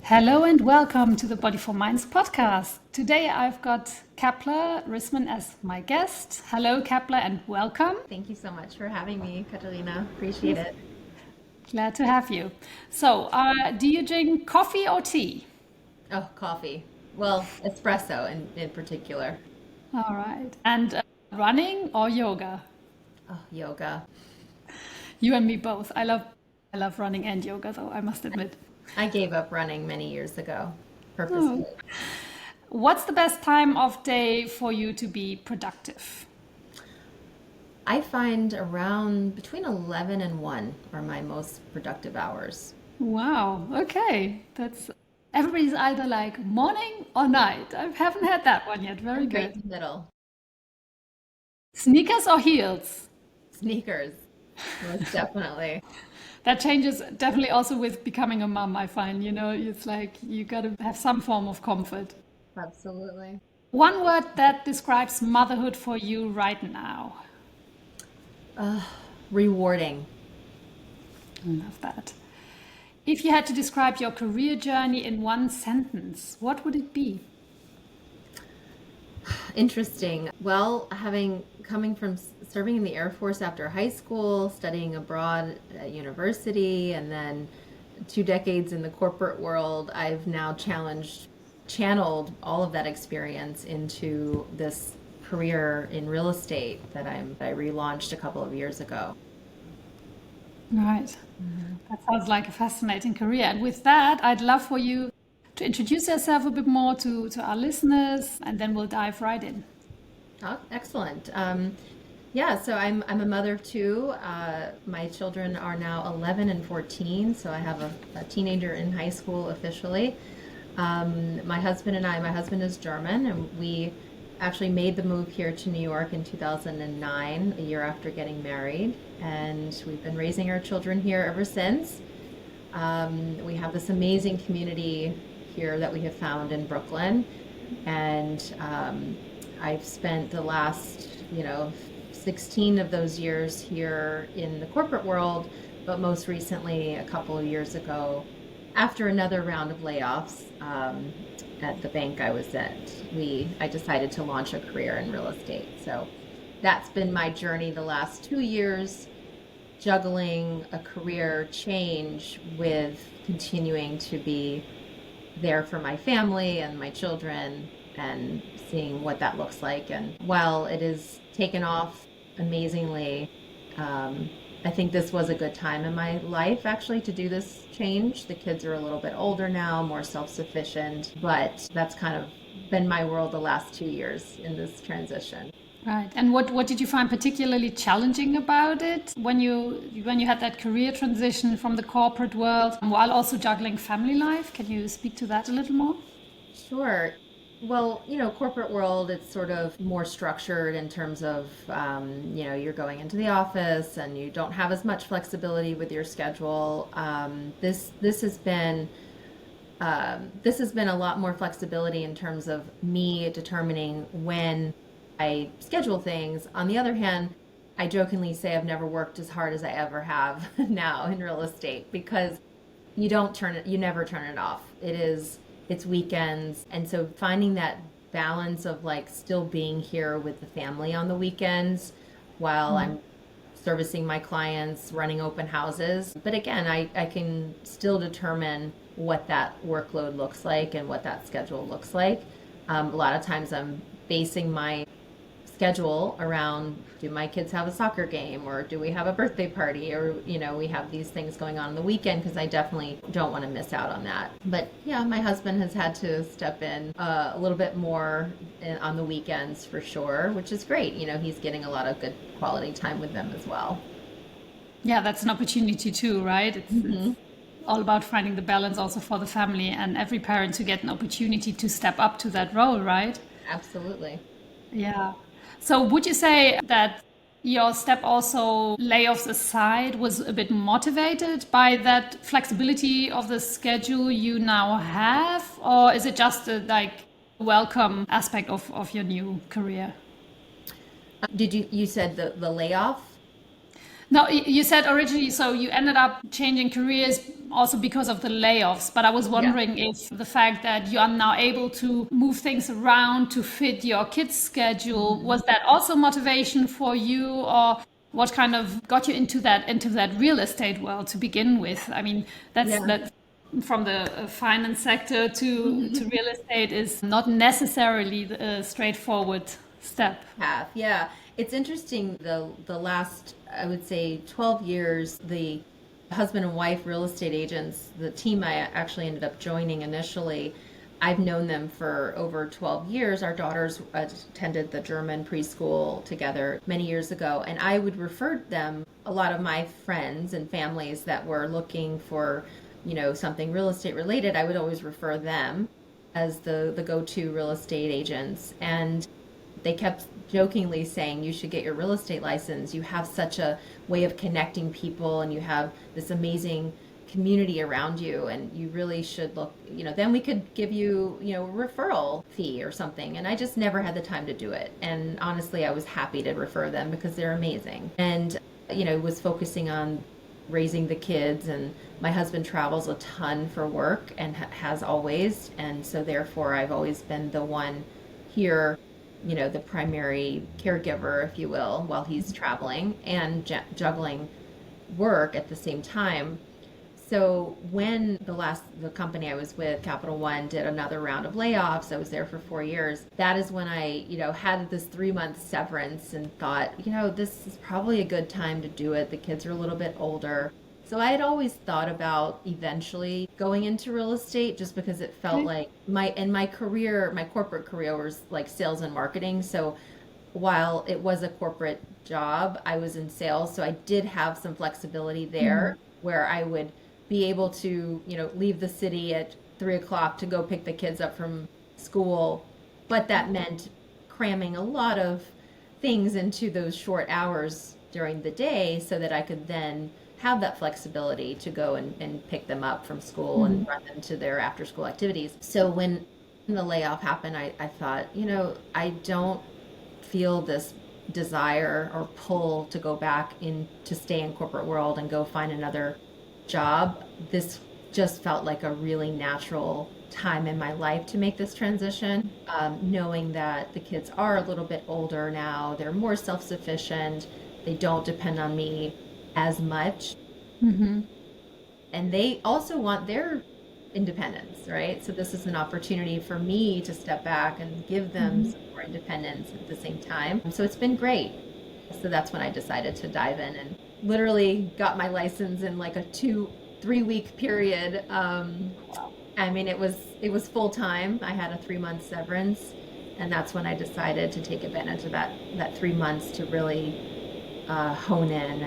Hello and welcome to the Body for Minds podcast. Today I've got Kaeppler Rissmann as my guest. Hello, Kaeppler, and welcome. Thank you so much for having me, Katarina. Appreciate Yes, it. glad to have you. So, do you drink coffee or tea? Oh, coffee. Well, espresso in particular. All right. And running or yoga? Oh, yoga. You and me both. I love running and yoga, though I must admit. I gave up running many years ago, Oh. purposefully. What's the best time of day for you to be productive? I find around between 11 and 1 are my most productive hours. Wow. Okay. That's everybody's either like morning or night. I haven't had that one yet. Very I'm right good. in the middle. Sneakers or heels? Sneakers, most definitely. That changes definitely also with becoming a mom, I find. It's like you got to have some form of comfort. Absolutely. One word that describes motherhood for you right now. Rewarding. I love that. If you had to describe your career journey in one sentence, what would it be? Interesting. Well, having coming from serving in the Air Force after high school, studying abroad at university, and then 2 decades in the corporate world, I've now channeled all of that experience into this career in real estate that I relaunched a couple of years ago. Right. That sounds like a fascinating career. And with that, I'd love for you to introduce yourself a bit more to our listeners, and then we'll dive right in. Oh, excellent. Yeah, so I'm a mother of two. My children are now 11 and 14, so I have a teenager in high school officially. My husband is German, and we actually made the move here to New York in 2009, a year after getting married, and we've been raising our children here ever since. We have this amazing community here that we have found in Brooklyn, and I've spent the last, 16 of those years here in the corporate world, but most recently, a couple of years ago, after another round of layoffs at the bank I was at, I decided to launch a career in real estate. So that's been my journey the last 2 years, juggling a career change with continuing to be there for my family and my children and seeing what that looks like. And while it has taken off amazingly, I think this was a good time in my life actually to do this change. The kids are a little bit older now, more self-sufficient, but that's kind of been my world the last 2 years in this transition. Right. And what did you find particularly challenging about it when you had that career transition from the corporate world while also juggling family life? Can you speak to that a little more? Sure. Well, corporate world, it's sort of more structured in terms of, you're going into the office and you don't have as much flexibility with your schedule. This has been a lot more flexibility in terms of me determining when I schedule things. On the other hand, I jokingly say I've never worked as hard as I ever have now in real estate because you never turn it off. It's weekends. And so finding that balance of like still being here with the family on the weekends while I'm servicing my clients, running open houses. But again, I can still determine what that workload looks like and what that schedule looks like. A lot of times I'm basing my schedule around, do my kids have a soccer game or do we have a birthday party, or we have these things going on the weekend, because I definitely don't want to miss out on that. But yeah, my husband has had to step in a little bit more on the weekends for sure, which is great. He's getting a lot of good quality time with them as well. Yeah, that's an opportunity too, right? It's Hmm. all about finding the balance also for the family and every parent to get an opportunity to step up to that role, right? Absolutely. Yeah. So would you say that your step also layoffs aside was a bit motivated by that flexibility of the schedule you now have? Or is it just a like welcome aspect of your new career? Did you said the layoff? No, you said originally, so you ended up changing careers also because of the layoffs. But I was Yeah. wondering if the fact that you are now able to move things around to fit your kids' schedule, Mhm. was that also motivation for you, or what kind of got you into that real estate world to begin with? I mean, Yeah. that from the finance sector to real estate is not necessarily a straightforward step. Have. Yeah. It's interesting the last, I would say, 12 years, the husband and wife real estate agents, the team I actually ended up joining initially, I've known them for over 12 years. Our daughters attended the German preschool together many years ago, and I would refer them, a lot of my friends and families that were looking for, something real estate related, I would always refer them as the go-to real estate agents. And they kept jokingly saying, you should get your real estate license. You have such a way of connecting people and you have this amazing community around you, and you really should look, then we could give you, a referral fee or something. And I just never had the time to do it. And honestly, I was happy to refer them because they're amazing. And, was focusing on raising the kids, and my husband travels a ton for work and has always. And so therefore I've always been the one here, the primary caregiver, if you will, while he's traveling and juggling work at the same time. So when the company I was with, Capital One, did another round of layoffs, I was there for 4 years. That is when I, had this 3 month severance and thought, this is probably a good time to do it. The kids are a little bit older. So I had always thought about eventually going into real estate, just because it felt Okay. like my career, my corporate career was like sales and marketing. So while it was a corporate job, I was in sales. So I did have some flexibility there where I would be able to, leave the city at 3 o'clock to go pick the kids up from school. But that meant cramming a lot of things into those short hours during the day so that I could then have that flexibility to go and pick them up from school and run them to their after school activities. So when the layoff happened, I thought, I don't feel this desire or pull to go back in to stay in corporate world and go find another job. This just felt like a really natural time in my life to make this transition, knowing that the kids are a little bit older now, they're more self-sufficient, they don't depend on me as much, and they also want their independence, right? So this is an opportunity for me to step back and give them some more independence at the same time. So it's been great. So that's when I decided to dive in and literally got my license in like a 2-3 week period. I mean, it was full time. I had a 3 month severance, and that's when I decided to take advantage of that 3 months to really hone in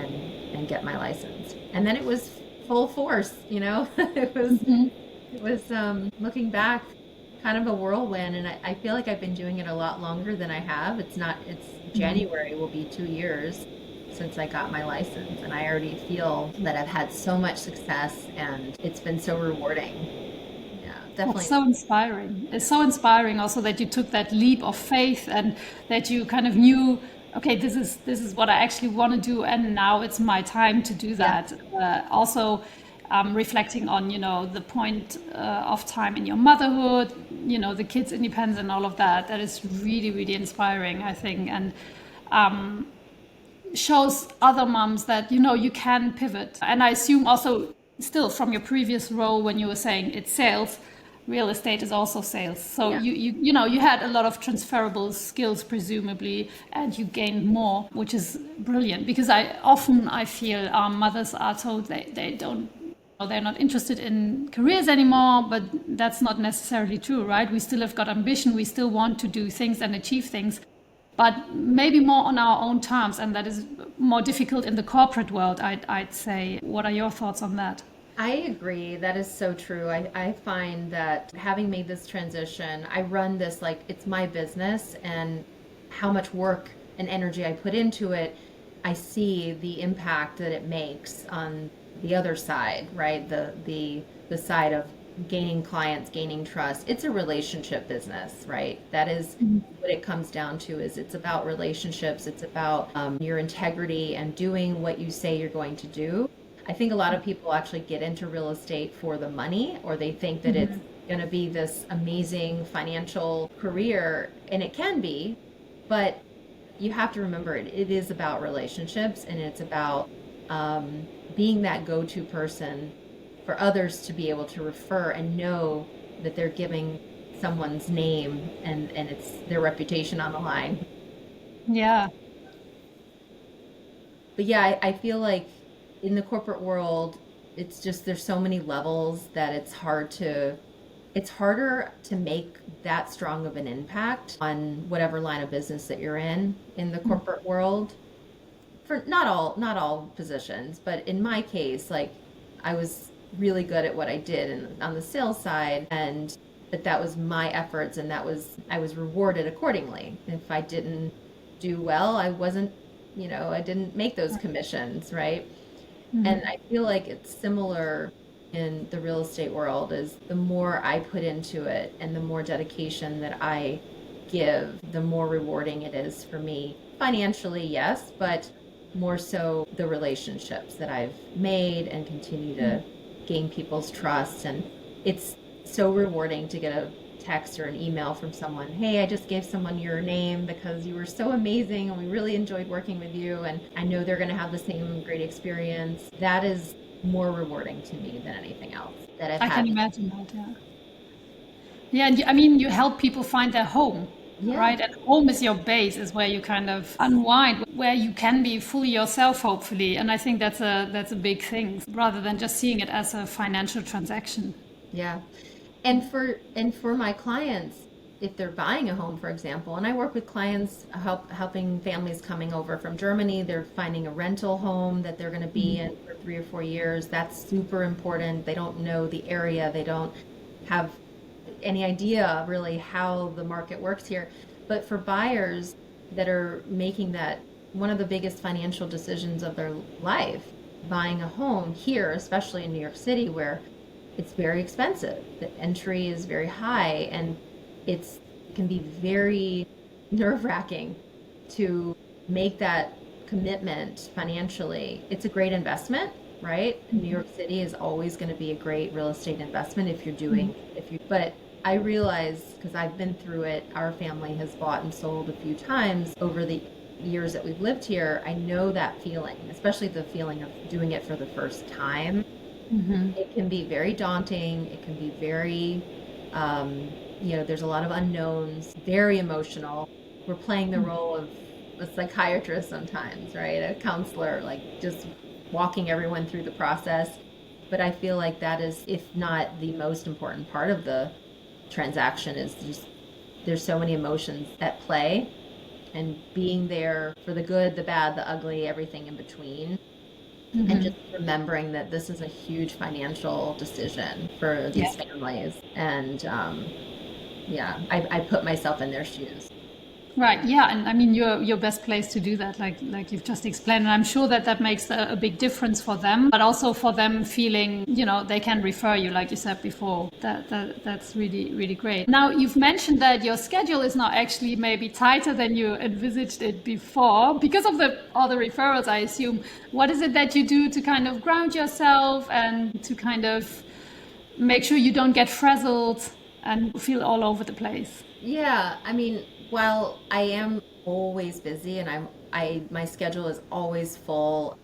and get my license. And then it was full force, it was looking back, kind of a whirlwind, and I feel like I've been doing it a lot longer than I have. It's January will be 2 years since I got my license, and I already feel that I've had so much success and it's been so rewarding. Yeah, That's definitely. so inspiring. It's so inspiring also that you took that leap of faith and that you kind of knew, okay, this is what I actually want to do, and now it's my time to do Yeah. that. Also, reflecting on the point of time in your motherhood, the kids' independence and all of that. That is really really inspiring, I think, and shows other moms that you can pivot. And I assume also still from your previous role when you were saying it's sales, real estate is also sales. So Yeah. you had a lot of transferable skills presumably, and you gained more, which is brilliant, because I feel mothers are told they don't, or they're not interested in careers anymore, but that's not necessarily true, right? We still have got ambition, we still want to do things and achieve things, but maybe more on our own terms, and that is more difficult in the corporate world, I'd say. What are your thoughts on that? I agree. That is so true. I find that having made this transition, I run this like it's my business, and how much work and energy I put into it, I see the impact that it makes on the other side, right? The side of gaining clients, gaining trust. It's a relationship business, right? That is what it comes down to. Is it's about relationships. It's about your integrity and doing what you say you're going to do. I think a lot of people actually get into real estate for the money, or they think that it's going to be this amazing financial career, and it can be, but you have to remember it is about relationships, and it's about being that go-to person for others to be able to refer and know that they're giving someone's name and it's their reputation on the line. Yeah. But yeah, I feel like in the corporate world, it's just there's so many levels that it's harder to make that strong of an impact on whatever line of business that you're in the corporate world. For not all positions, but in my case, like I was really good at what I did and on the sales side, and that was my efforts, and I was rewarded accordingly. If I didn't do well, I wasn't, I didn't make those commissions, right? And I feel like it's similar in the real estate world. Is the more I put into it and the more dedication that I give, the more rewarding it is for me financially, yes, but more so the relationships that I've made and continue to gain people's trust. And it's so rewarding to get a text or an email from someone, hey, I just gave someone your name because you were so amazing and we really enjoyed working with you, and I know they're going to have the same great experience. That is more rewarding to me than anything else that I've I can had. imagine that, yeah. Yeah, and I mean, you help people find their home, Yeah. right? And home is your base, is where you kind of unwind, where you can be fully yourself, hopefully. And I think that's a big thing, rather than just seeing it as a financial transaction. Yeah. And for my clients, if they're buying a home, for example, and I work with clients helping families coming over from Germany, they're finding a rental home that they're going to be in for 3 or 4 years. That's super important. They don't know the area. They don't have any idea really how the market works here. But for buyers that are making that one of the biggest financial decisions of their life, buying a home here, especially in New York City, where it's very expensive. The entry is very high, and it can be very nerve-wracking to make that commitment financially. It's a great investment, right? New York City is always going to be a great real estate investment but I realize, because I've been through it, our family has bought and sold a few times over the years that we've lived here. I know that feeling, especially the feeling of doing it for the first time. It can be very daunting. It can be very, there's a lot of unknowns, very emotional. We're playing the role of a psychiatrist sometimes, right? A counselor, like just walking everyone through the process. But I feel like that is, if not the most important part of the transaction, is just there's so many emotions at play, and being there for the good, the bad, the ugly, everything in between. And just remembering that this is a huge financial decision for Yeah. these families. And yeah, I put myself in their shoes. Right. Yeah. And I mean, you're best placed to do that, like you've just explained. And I'm sure that that makes a big difference for them, but also for them feeling, they can refer you, like you said before. That's really, really great. Now, you've mentioned that your schedule is now actually maybe tighter than you envisaged it before because of all the referrals, I assume. What is it that you do to kind of ground yourself and to kind of make sure you don't get frazzled and feel all over the place? Yeah, I mean, while I am always busy and my schedule is always full,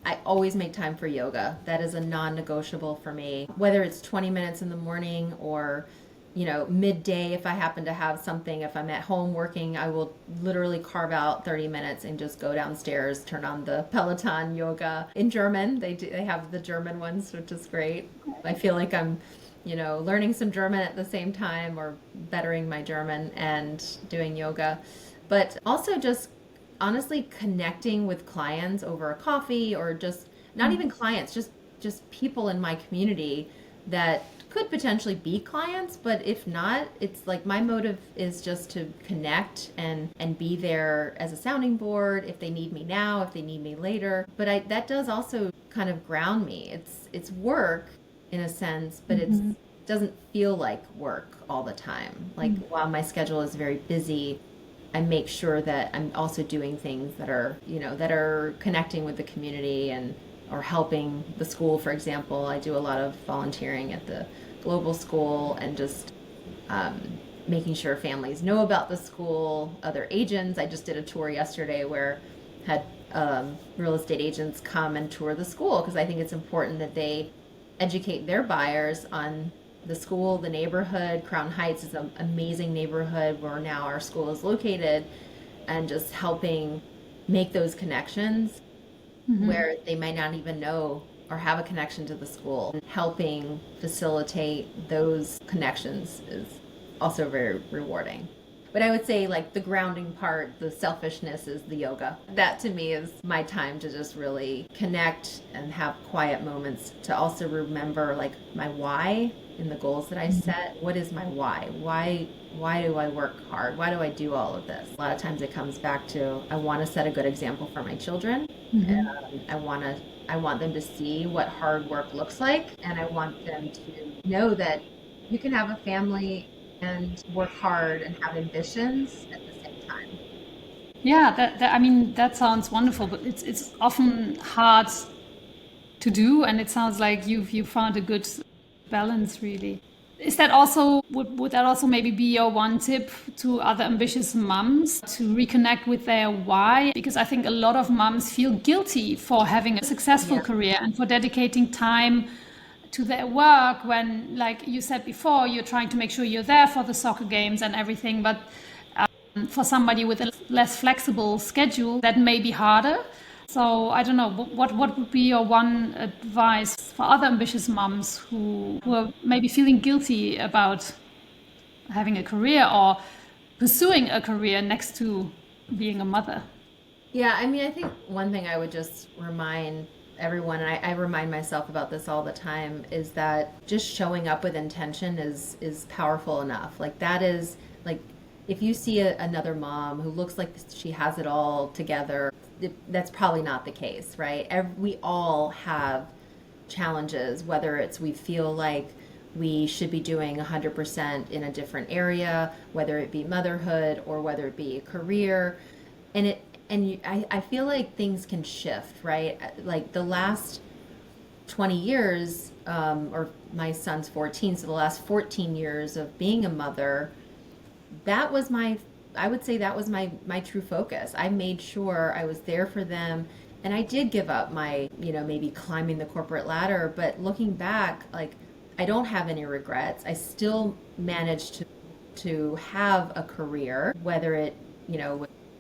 I always make time for yoga. That is a non-negotiable for me. Whether it's 20 minutes in the morning or, midday, if I happen to have something, if I'm at home working, I will literally carve out 30 minutes and just go downstairs, turn on the Peloton yoga in German. They have the German ones, which is great. I feel like I'm learning some German at the same time, or bettering my German and doing yoga. But also just honestly connecting with clients over a coffee, or just not even clients, just people in my community that could potentially be clients, but if not, it's like my motive is just to connect and be there as a sounding board if they need me now, if they need me later. But that does also kind of ground me. It's work in a sense, but doesn't feel like work all the time. Like while my schedule is very busy, I make sure that I'm also doing things that are, that are connecting with the community and or helping the school, for example. I do a lot of volunteering at the global school and just making sure families know about the school, other agents. I just did a tour yesterday where had real estate agents come and tour the school because I think it's important that they educate their buyers on the school, the neighborhood. Crown Heights is an amazing neighborhood where now our school is located, and just helping make those connections where they might not even know or have a connection to the school. Helping facilitate those connections is also very rewarding. But I would say like the grounding part, the selfishness is the yoga. That to me is my time to just really connect and have quiet moments to also remember like my why in the goals that I set. What is my why? Why do I work hard? Why do I do all of this? A lot of times it comes back to I want to set a good example for my children. And I want them to see what hard work looks like, and I want them to know that you can have a family and work hard and have ambitions at the same time. Yeah, I mean, that sounds wonderful, but it's often hard to do, and it sounds like you found a good balance, really. Is that also would that also maybe be your one tip to other ambitious moms to reconnect with their why? Because I think a lot of moms feel guilty for having a successful career and for dedicating time to their work when, like you said before, you're trying to make sure you're there for the soccer games and everything. But for somebody with a less flexible schedule, that may be harder. So I don't know, what would be your one advice for other ambitious moms who are maybe feeling guilty about having a career or pursuing a career next to being a mother? Yeah, I mean, I think one thing I would just remind everyone, and I remind myself about this all the time, is that just showing up with intention is powerful enough. Like that is like if you see another mom who looks like she has it all together, that's probably not the case, right? We all have challenges, whether it's we feel like we should be doing 100% in a different area, whether it be motherhood or whether it be a career. I feel like things can shift, right? Like the last 20 years, or my son's 14, so the last 14 years of being a mother, that was I would say that was my true focus. I made sure I was there for them. And I did give up my, maybe climbing the corporate ladder, but looking back, like I don't have any regrets. I still managed to have a career, whether it,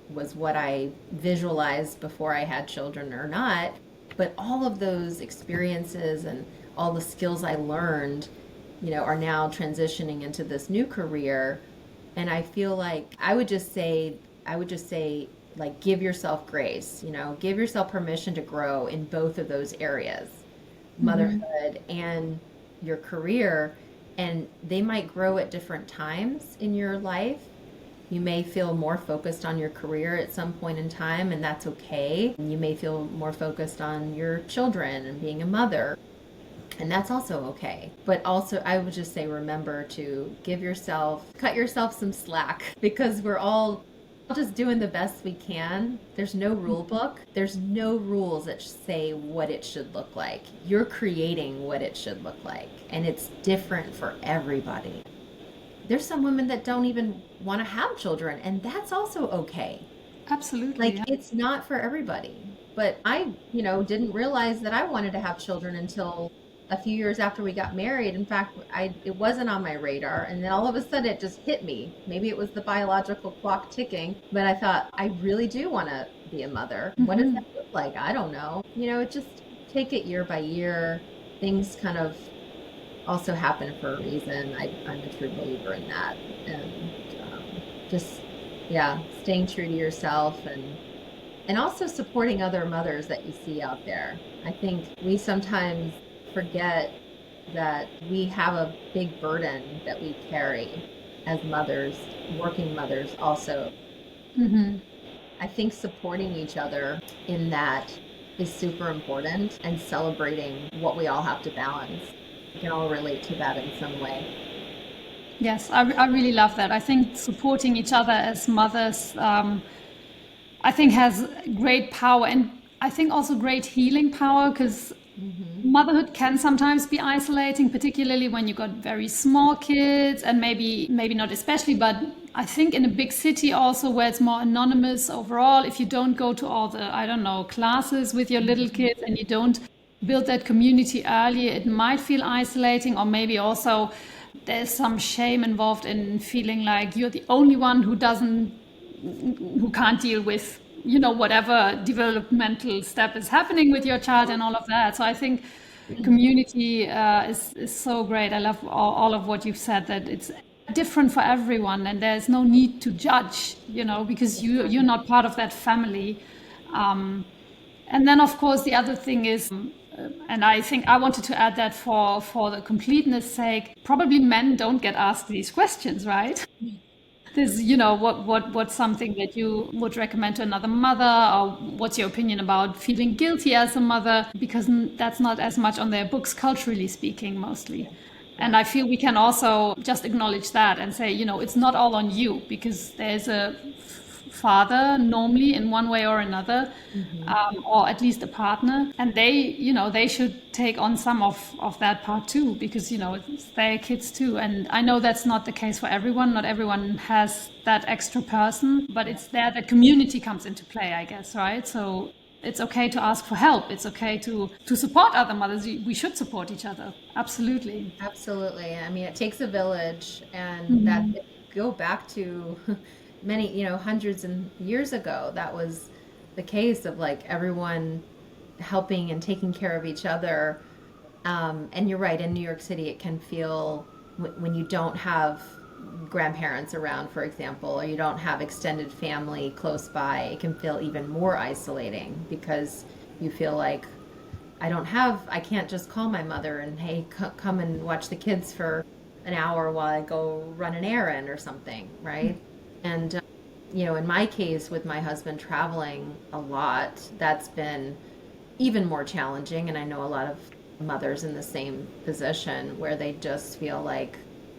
was what I visualized before I had children or not. But all of those experiences and all the skills I learned, are now transitioning into this new career. And I feel like I would just say, like, give yourself grace, give yourself permission to grow in both of those areas, motherhood and your career. And they might grow at different times in your life. You may feel more focused on your career at some point in time, and that's okay. You may feel more focused on your children and being a mother, and that's also okay. But also, I would just say, remember to cut yourself some slack, because we're all just doing the best we can. There's no rule book. There's no rules that say what it should look like. You're creating what it should look like, and it's different for everybody. There's some women that don't even want to have children, and that's also okay. Absolutely. Like, Yeah. it's not for everybody. But I, didn't realize that I wanted to have children until a few years after we got married. In fact, it wasn't on my radar, and then all of a sudden it just hit me. Maybe it was the biological clock ticking, but I thought, I really do want to be a mother. What does that look like? I don't know. Just take it year by year. Things kind of also happen for a reason. I'm a true believer in that. And just, staying true to yourself, and also supporting other mothers that you see out there. I think we sometimes forget that we have a big burden that we carry as mothers, working mothers also. I think supporting each other in that is super important, and celebrating what we all have to balance. we can all relate to that in some way. Yes, I really love that. I think supporting each other as mothers, I think has great power, and I think also great healing power, because Hmm. motherhood can sometimes be isolating, particularly when you got very small kids, and maybe not especially, but I think in a big city also where it's more anonymous overall, if you don't go to all the, I don't know, classes with your little kids and you don't build that community early, it might feel isolating, or maybe also there's some shame involved in feeling like you're the only one who can't deal with whatever developmental step is happening with your child and all of that. So I think community is so great. I love all of what you've said, that it's different for everyone and there's no need to judge, because you're not part of that family. And then, of course, the other thing is, and I think I wanted to add that for the completeness sake, probably men don't get asked these questions, right? This, what's something that you would recommend to another mother, or what's your opinion about feeling guilty as a mother? Because that's not as much on their books, culturally speaking, mostly. And Yeah. I feel we can also just acknowledge that and say, it's not all on you, because there's a father normally in one way or another, Hmm. or at least a partner, and they should take on some of that part too, because it's their kids too. And I know that's not the case for everyone. Not everyone has that extra person, but Yeah. it's there that community comes into play, I guess, right? So it's okay to ask for help. It's okay to support other mothers. We should support each other, absolutely. Absolutely. I mean, it takes a village, and that Mhm. if you go back to many, hundreds and years ago, that was the case of like everyone helping and taking care of each other. And you're right, in New York City, it can feel when you don't have grandparents around, for example, or you don't have extended family close by, it can feel even more isolating because you feel like I can't just call my mother and, hey, come and watch the kids for an hour while I go run an errand or something, right? And, in my case, with my husband traveling a lot, that's been even more challenging. And I know a lot of mothers in the same position where they just feel like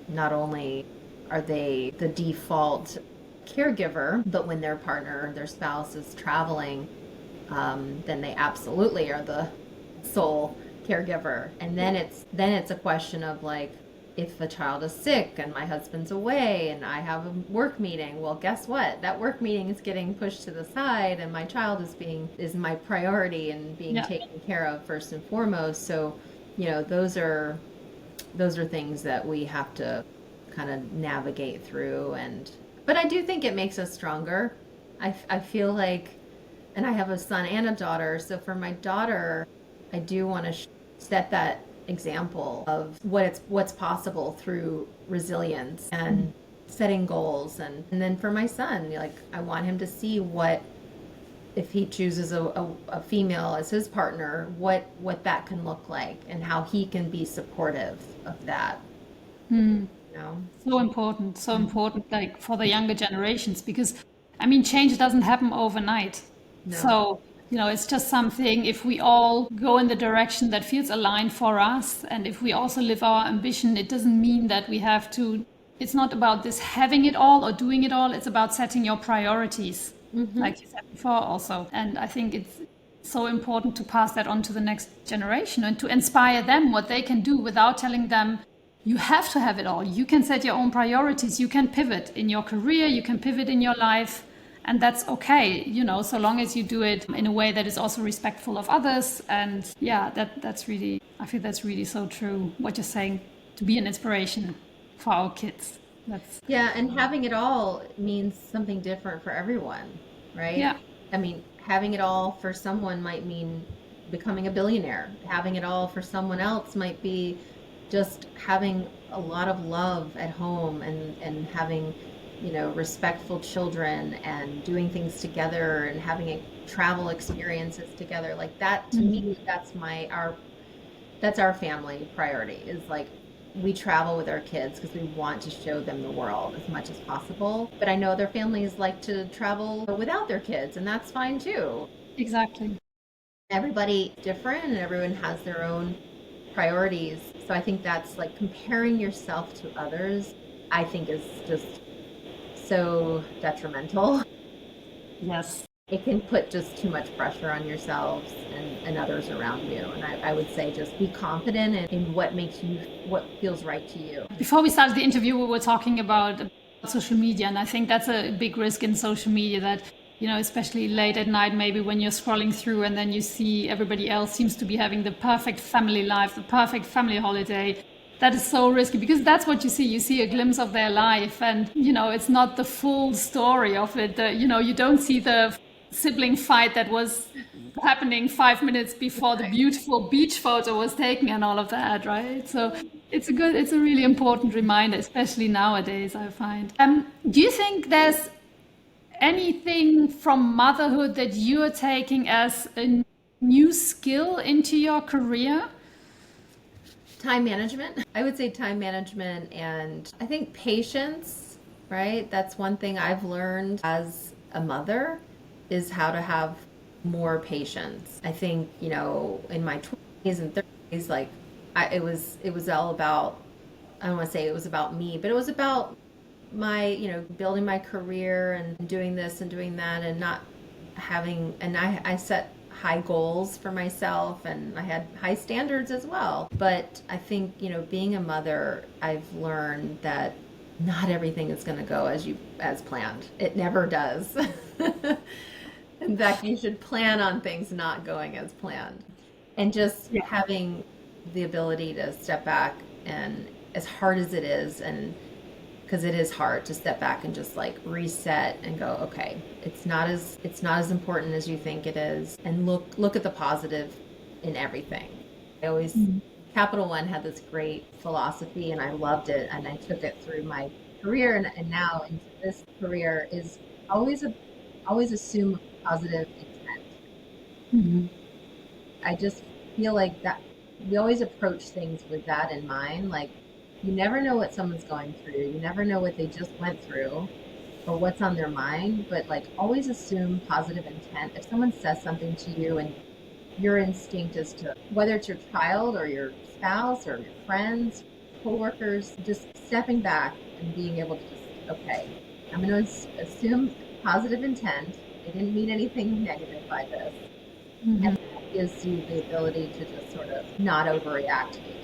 not only are they the default caregiver, but when their partner, their spouse is traveling, then they absolutely are the sole caregiver. And then it's a question of like, if a child is sick and my husband's away and I have a work meeting, well, guess what? That work meeting is getting pushed to the side and my child is my priority and being Yeah. taken care of first and foremost. So, those are things that we have to kind of navigate through. And but I do think it makes us stronger. I feel like, and I have a son and a daughter, so for my daughter, I do want to set that example of what's possible through resilience and setting goals. And then for my son, like, I want him to see what, if he chooses a female as his partner, what that can look like and how he can be supportive of that, you know. So important, like for the younger generations, because I mean, change doesn't happen overnight. No. So, it's just something, if we all go in the direction that feels aligned for us, and if we also live our ambition, it doesn't mean that we have to, it's not about this having it all or doing it all, it's about setting your priorities, Hmm. like you said before also. And I think it's so important to pass that on to the next generation and to inspire them what they can do without telling them you have to have it all. You can set your own priorities. You can pivot in your career. You can pivot in your life. And that's okay, so long as you do it in a way that is also respectful of others. And yeah, that's really, I feel that's really so true what you're saying, to be an inspiration for our kids. That's, Yeah, and having it all means something different for everyone, right? yeah. I mean, having it all for someone might mean becoming a billionaire. Having it all for someone else might be just having a lot of love at home and having, respectful children and doing things together and having travel experiences together. Like that, to me, that's our family priority, is like, we travel with our kids because we want to show them the world as much as possible. But I know their families like to travel without their kids, and that's fine too. Exactly. Everybody different and everyone has their own priorities. So I think that's like comparing yourself to others, I think is just so detrimental. Yes. It can put just too much pressure on yourselves and others around you. And I would say just be confident in what makes you, what feels right to you. Before we started the interview, we were talking about social media, and I think that's a big risk in social media that, especially late at night, maybe when you're scrolling through and then you see everybody else seems to be having the perfect family life, the perfect family holiday. That is so risky because that's what you see. You see a glimpse of their life, and it's not the full story of it. You don't see the sibling fight that was happening 5 minutes before the beautiful beach photo was taken and all of that, right? So it's a really important reminder, especially nowadays, I find. Do you think there's anything from motherhood that you are taking as a new skill into your career? Time management. I would say time management, and I think patience, right? That's one thing I've learned as a mother is how to have more patience. I think, in my 20s and 30s, like it was all about, I don't want to say it was about me, but it was about my, building my career and doing this and doing that and not having, and I set high goals for myself and I had high standards as well. But I think, being a mother, I've learned that not everything is going to go as planned. It never does. In fact, you should plan on things not going as planned. And just Yeah. having the ability to step back, and as hard as it is, and because it is hard to step back and just like reset and go, okay, it's not as important as you think it is, and look at the positive in everything. I always Capital One had this great philosophy and I loved it, and I took it through my career, and now into this career is always assume positive intent. Mhm. I just feel like that we always approach things with that in mind. Like, you never know what someone's going through. You never know what they just went through or what's on their mind, but like always assume positive intent. If someone says something to you and your instinct is to, whether it's your child or your spouse or your friends, coworkers, just stepping back and being able to just, okay, I'm going to assume positive intent. They didn't mean anything negative by this. And that gives you the ability to just sort of not overreact, maybe.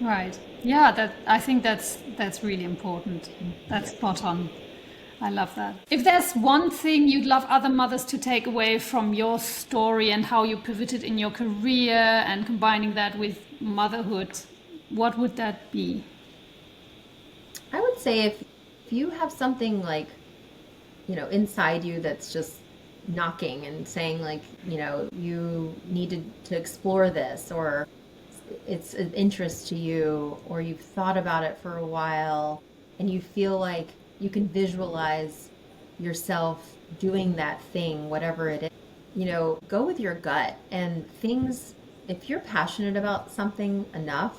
Right. Yeah, I think that's really important. That's spot on. I love that. If there's one thing you'd love other mothers to take away from your story and how you pivoted in your career and combining that with motherhood, what would that be? I would say if you have something like, inside you that's just knocking and saying like, you need to explore this, or it's an interest to you, or you've thought about it for a while and you feel like you can visualize yourself doing that thing, whatever it is, go with your gut. And things, if you're passionate about something enough,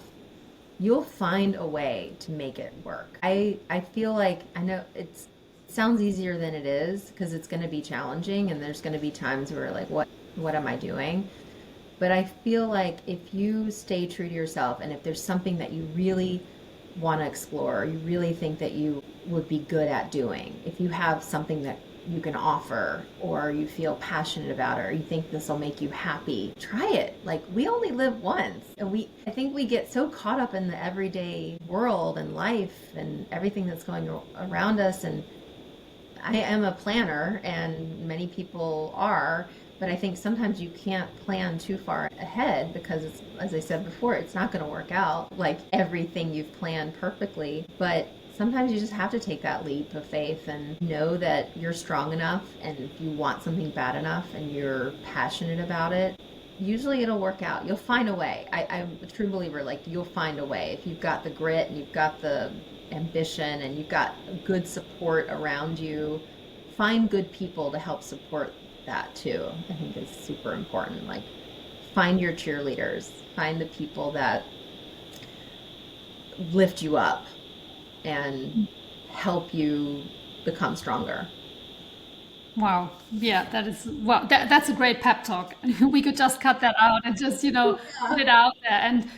you'll find a way to make it work. I feel like, I know it sounds easier than it is, because it's going to be challenging and there's going to be times where like, what am I doing? But I feel like if you stay true to yourself, and if there's something that you really want to explore, you really think that you would be good at doing, if you have something that you can offer, or you feel passionate about it, or you think this will make you happy, try it. Like, we only live once, and I think we get so caught up in the everyday world and life and everything that's going around us. And I am a planner, and many people are, but I think sometimes you can't plan too far ahead, because it's, as I said before, it's not going to work out like everything you've planned perfectly. But sometimes you just have to take that leap of faith and know that you're strong enough, and if you want something bad enough and you're passionate about it, usually it'll work out. You'll find a way. I'm a true believer, like, you'll find a way. If you've got the grit and you've got the ambition and you've got good support around you, find good people to help support that too. I think is super important. Like, find your cheerleaders, find the people that lift you up and help you become stronger. Wow. Yeah, that is, well, that's a great pep talk. We could just cut that out and just, put it out there and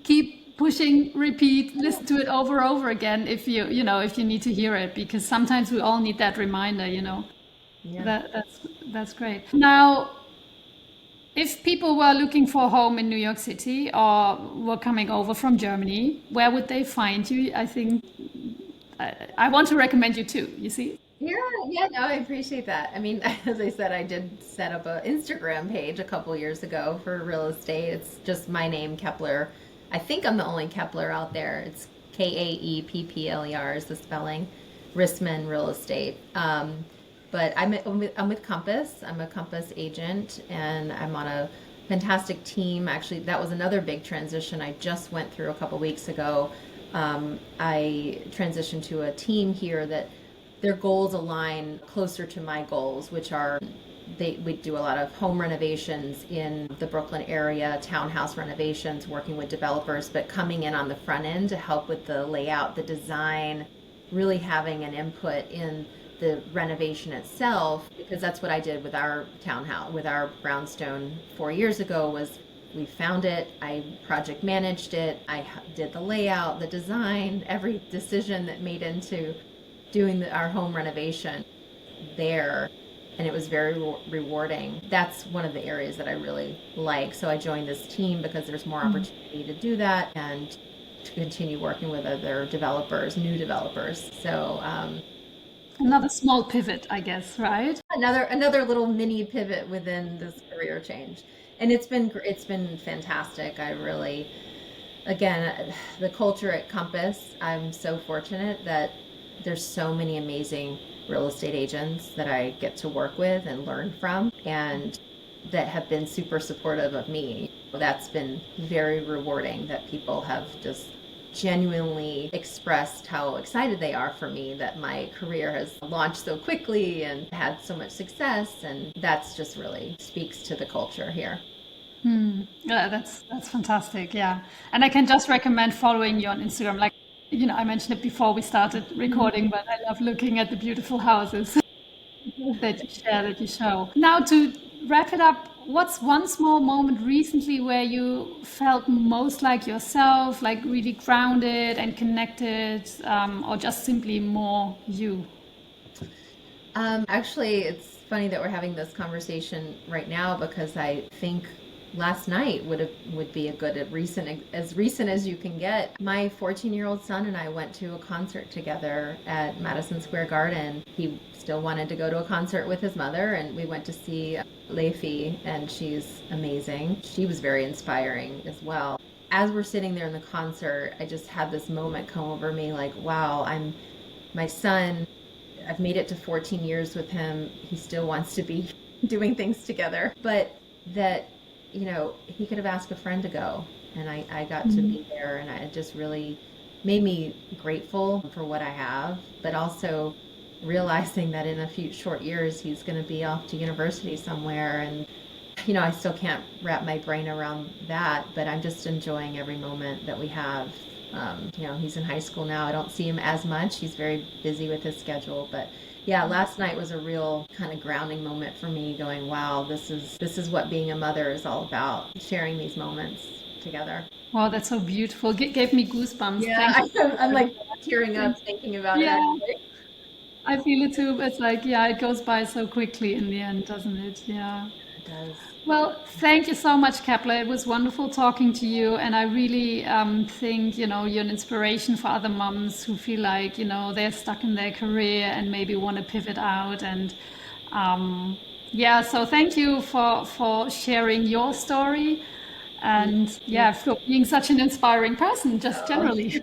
keep pushing, repeat, listen to it over and over again if you need to hear it, because sometimes we all need that reminder. Yeah. That's great. Now, if people were looking for a home in New York City or were coming over from Germany, where would they find you? I think I want to recommend you too, you see? Yeah, yeah, no, I appreciate that. I mean, as I said, I did set up an Instagram page a couple years ago for real estate. It's just my name, Kaeppler. I think I'm the only Kaeppler out there. It's Kaeppler is the spelling. Rissmann Real Estate. But I'm with Compass. I'm a Compass agent, and I'm on a fantastic team. Actually, that was another big transition I just went through a couple weeks ago. I transitioned to a team here that their goals align closer to my goals, which are we do a lot of home renovations in the Brooklyn area, townhouse renovations, working with developers, but coming in on the front end to help with the layout, the design, really having an input in the renovation itself, because that's what I did with our townhouse, with our brownstone 4 years ago. Was we found it, I project managed it, I did the layout, the design, every decision that made into doing our home renovation there, and it was very rewarding. That's one of the areas that I really like. So I joined this team because there's more opportunity to do that and to continue working with other developers, new developers. So Another small pivot, I guess, right? another little mini pivot within this career change, and it's been fantastic. I really, again, the culture at Compass, I'm so fortunate that there's so many amazing real estate agents that I get to work with and learn from, and that have been super supportive of me. That's been very rewarding, that people have just genuinely expressed how excited they are for me, that my career has launched so quickly and had so much success, and that's just really speaks to the culture here. Yeah, that's fantastic. Yeah, and I can just recommend following you on Instagram. Like, I mentioned it before we started recording, but I love looking at the beautiful houses that you share, that you show. Now, to wrap it up, what's one small moment recently where you felt most like yourself, like really grounded and connected, or just simply more you? Actually, it's funny that we're having this conversation right now, because I think last night would be a good as recent as you can get. My 14-year-old son and I went to a concert together at Madison Square Garden. He still wanted to go to a concert with his mother, and we went to see Leify, and she's amazing. She was very inspiring as well. As we're sitting there in the concert, I just had this moment come over me, like, wow, my son, I've made it to 14 years with him. He still wants to be doing things together, but that, he could have asked a friend to go, and I got to be there, and it just really made me grateful for what I have, but also realizing that in a few short years he's going to be off to university somewhere, and I still can't wrap my brain around that, but I'm just enjoying every moment that we have. He's in high school now. I don't see him as much. He's very busy with his schedule, but yeah, last night was a real kind of grounding moment for me, going, wow, this is what being a mother is all about, sharing these moments together. Wow, that's so beautiful. Gave me goosebumps. Yeah, Thank you. I'm like tearing up thinking about it, Yeah, actually. I feel it too. It's like, yeah, it goes by so quickly in the end, doesn't it? Yeah. It does. Well, thank you so much, Kepler. It was wonderful talking to you. And I really think, you're an inspiration for other moms who feel like, they're stuck in their career and maybe want to pivot out. And yeah, so thank you for sharing your story. And yeah, for being such an inspiring person, just generally.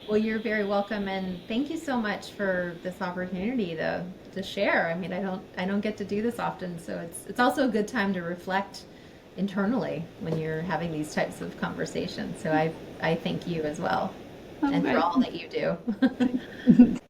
Well, you're very welcome, and thank you so much for this opportunity to share. I mean, I don't get to do this often, so it's also a good time to reflect internally when you're having these types of conversations. So I thank you as well, Oh, and for great. all that you do.